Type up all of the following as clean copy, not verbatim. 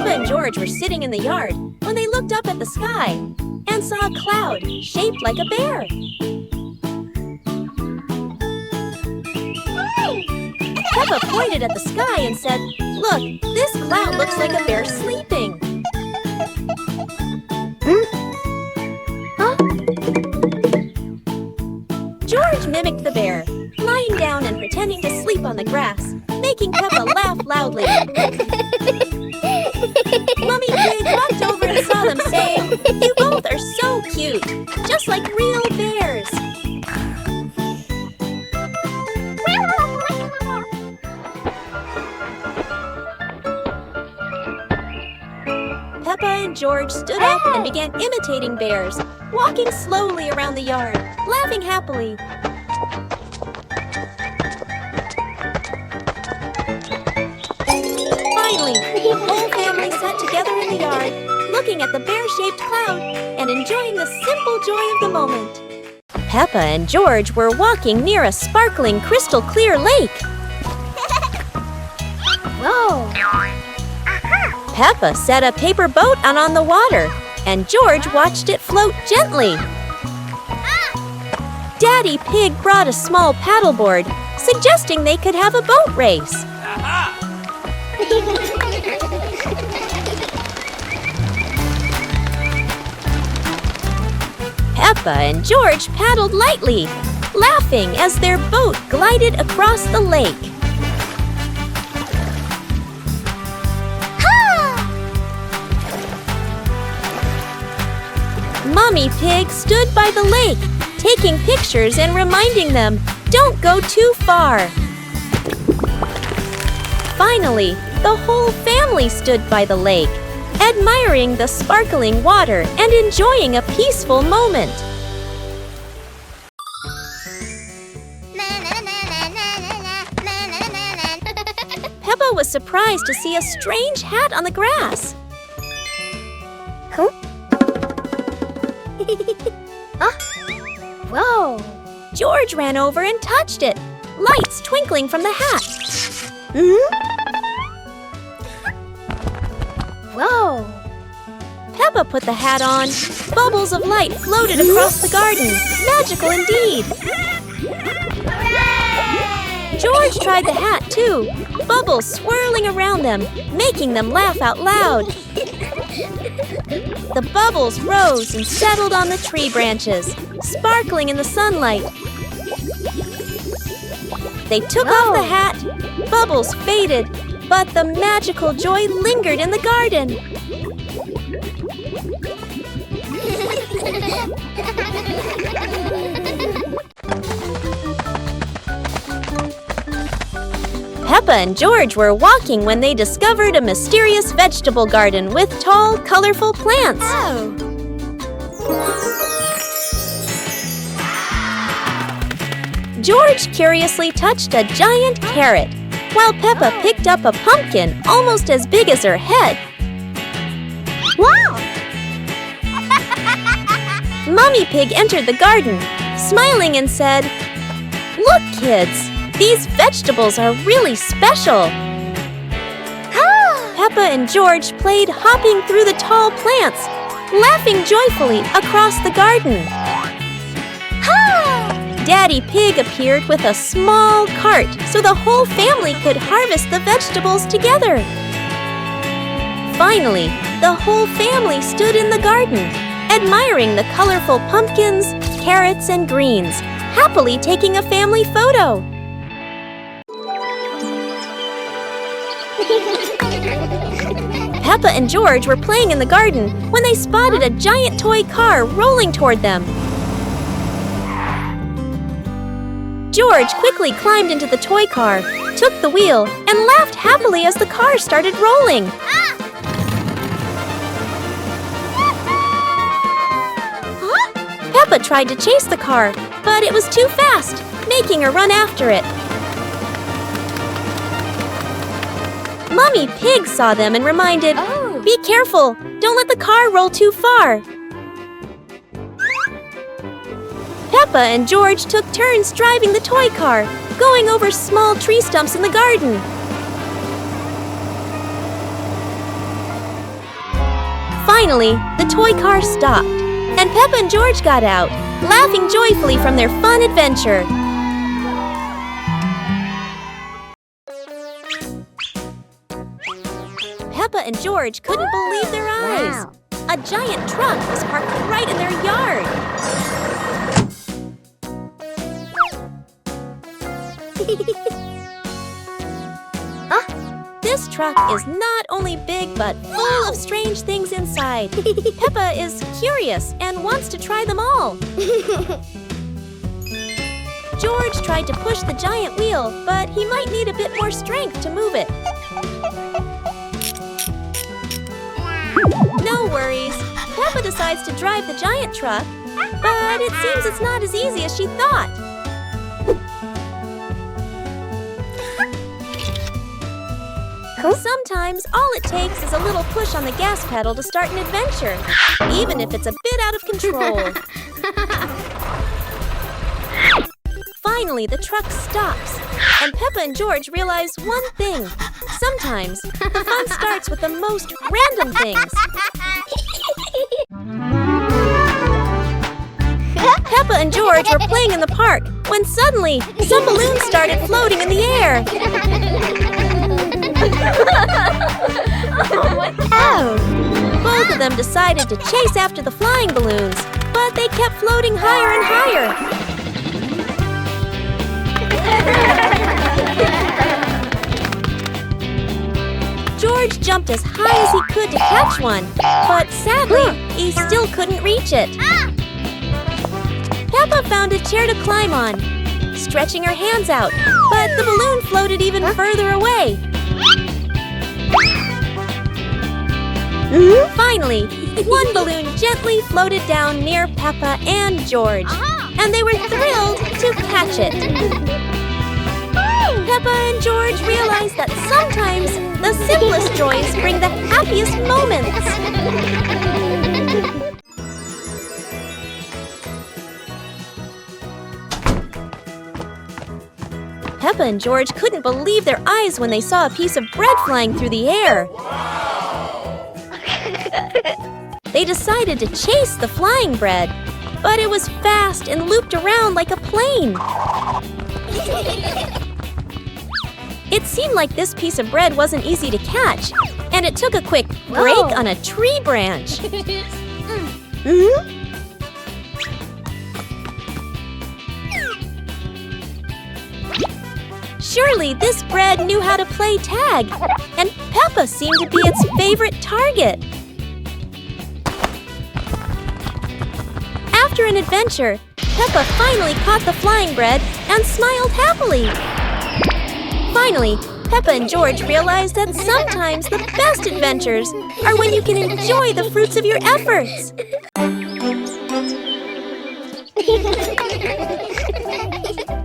Peppa and George were sitting in the yard when they looked up at the sky and saw a cloud shaped like a bear. Peppa pointed at the sky and said, "Look, this cloud looks like a bear sleeping." George mimicked the bear, lying down and pretending to sleep on the grass, making Peppa laugh loudly. Mummy Pig walked over and saw them, saying, "You both are so cute, just like real bears." Peppa and George stood up and began imitating bears, walking slowly around the yard, laughing happily. Finally, the whole family sat together in the yard, looking at the bear-shaped cloud and enjoying the simple joy of the moment. Peppa and George were walking near a sparkling, crystal-clear lake. Whoa! Peppa set a paper boat out on the water, and George watched it float gently. Daddy Pig brought a small paddleboard, suggesting they could have a boat race. Peppa and George paddled lightly, laughing as their boat glided across the lake. Mummy Pig stood by the lake, taking pictures and reminding them, "Don't go too far." Finally, the whole family stood by the lake, admiring the sparkling water and enjoying a peaceful moment. Peppa was surprised to see a strange hat on the grass. Huh? Whoa! George ran over and touched it, lights twinkling from the hat. Whoa! Peppa put the hat on. Bubbles of light floated across the garden. Magical indeed. George tried the hat too, bubbles swirling around them, making them laugh out loud. The bubbles rose and settled on the tree branches, sparkling in the sunlight. They took off the hat, bubbles faded, but the magical joy lingered in the garden. Peppa and George were walking when they discovered a mysterious vegetable garden with tall, colorful plants. Oh! George curiously touched a giant carrot, while Peppa picked up a pumpkin almost as big as her head. Wow! Mummy Pig entered the garden, smiling and said, "Look, kids! These vegetables are really special." Peppa and George played hopping through the tall plants, laughing joyfully across the garden. Daddy Pig appeared with a small cart so the whole family could harvest the vegetables together. Finally, the whole family stood in the garden, admiring the colorful pumpkins, carrots, and greens, happily taking a family photo. Peppa and George were playing in the garden when they spotted a giant toy car rolling toward them. George quickly climbed into the toy car, took the wheel, and laughed happily as the car started rolling. Peppa tried to chase the car, but it was too fast, making her run after it. Mummy Pig saw them and reminded, Oh. "Be careful! Don't let the car roll too far!" Peppa and George took turns driving the toy car, going over small tree stumps in the garden. Finally, the toy car stopped, and Peppa and George got out, laughing joyfully from their fun adventure. Peppa and George couldn't believe their eyes. Wow. A giant truck was parked right in their yard. This truck is not only big but full of strange things inside. Peppa is curious and wants to try them all. George tried to push the giant wheel, but he might need a bit more strength to move it. No worries. Peppa decides to drive the giant truck, but it seems it's not as easy as she thought. Sometimes all it takes is a little push on the gas pedal to start an adventure, even if it's a bit out of control. Finally, the truck stops, and Peppa and George realize one thing. Sometimes the fun starts with the most random things. Peppa and George were playing in the park when suddenly some balloons started floating in the air. Oh! Both of them decided to chase after the flying balloons, but they kept floating higher and higher. George jumped as high as he could to catch one, but sadly, he still couldn't reach it. Peppa found a chair to climb on, stretching her hands out, but the balloon floated even further away. Finally, one balloon gently floated down near Peppa and George, and they were thrilled to catch it. Peppa and George realized that sometimes the simplest joys bring the happiest moments. Peppa and George couldn't believe their eyes when they saw a piece of bread flying through the air. They decided to chase the flying bread, but it was fast and looped around like a plane. It seemed like this piece of bread wasn't easy to catch, and it took a quick break on a tree branch. Surely this bread knew how to play tag, and Peppa seemed to be its favorite target. After an adventure, Peppa finally caught the flying bread and smiled happily. Finally, Peppa and George realized that sometimes the best adventures are when you can enjoy the fruits of your efforts.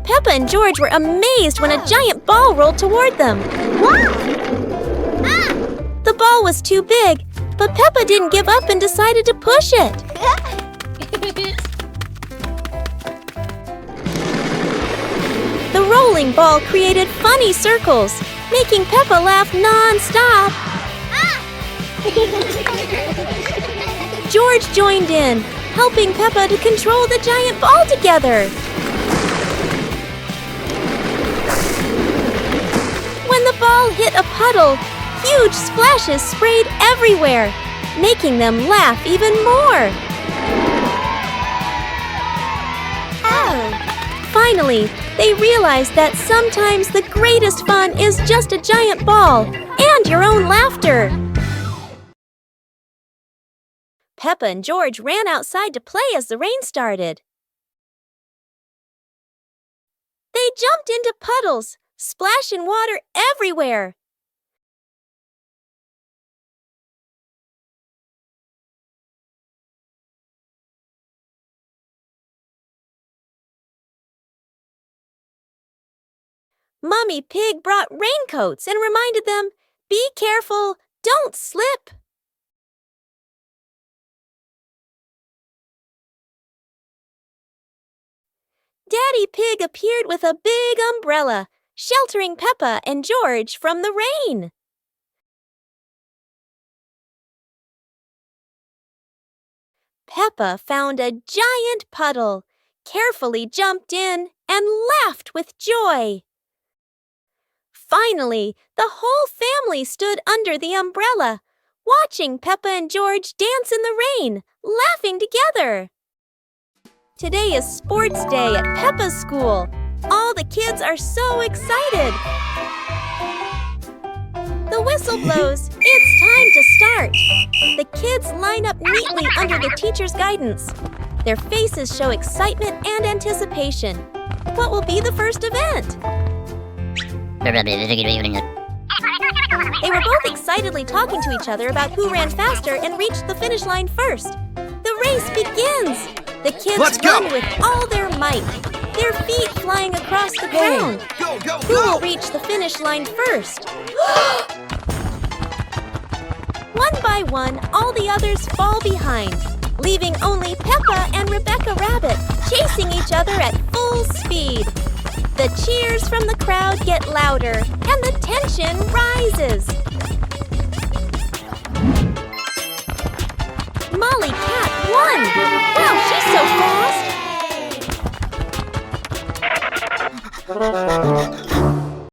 Peppa and George were amazed when a giant ball rolled toward them. The ball was too big, but Peppa didn't give up and decided to push it. The rolling ball created funny circles, making Peppa laugh non-stop. George joined in, helping Peppa to control the giant ball together. When the ball hit a puddle, huge splashes sprayed everywhere, making them laugh even more. Finally, they realized that sometimes the greatest fun is just a giant ball and your own laughter. Peppa and George ran outside to play as the rain started. They jumped into puddles, splashing water everywhere. Mummy Pig brought raincoats and reminded them, "Be careful, don't slip." Daddy Pig appeared with a big umbrella, sheltering Peppa and George from the rain. Peppa found a giant puddle, carefully jumped in, and laughed with joy. Finally, the whole family stood under the umbrella, watching Peppa and George dance in the rain, laughing together. Today is sports day at Peppa's school. All the kids are so excited. The whistle blows. It's time to start. The kids line up neatly under the teacher's guidance. Their faces show excitement and anticipation. What will be the first event? They were both excitedly talking to each other about who ran faster and reached the finish line first. The race begins! The kids run with all their might, their feet flying across the ground. Who will reach the finish line first? One by one, all the others fall behind, leaving only Peppa and Rebecca Rabbit chasing each other at full speed. The cheers from the crowd get louder, and the tension rises. Molly Cat won! Wow, she's so fast!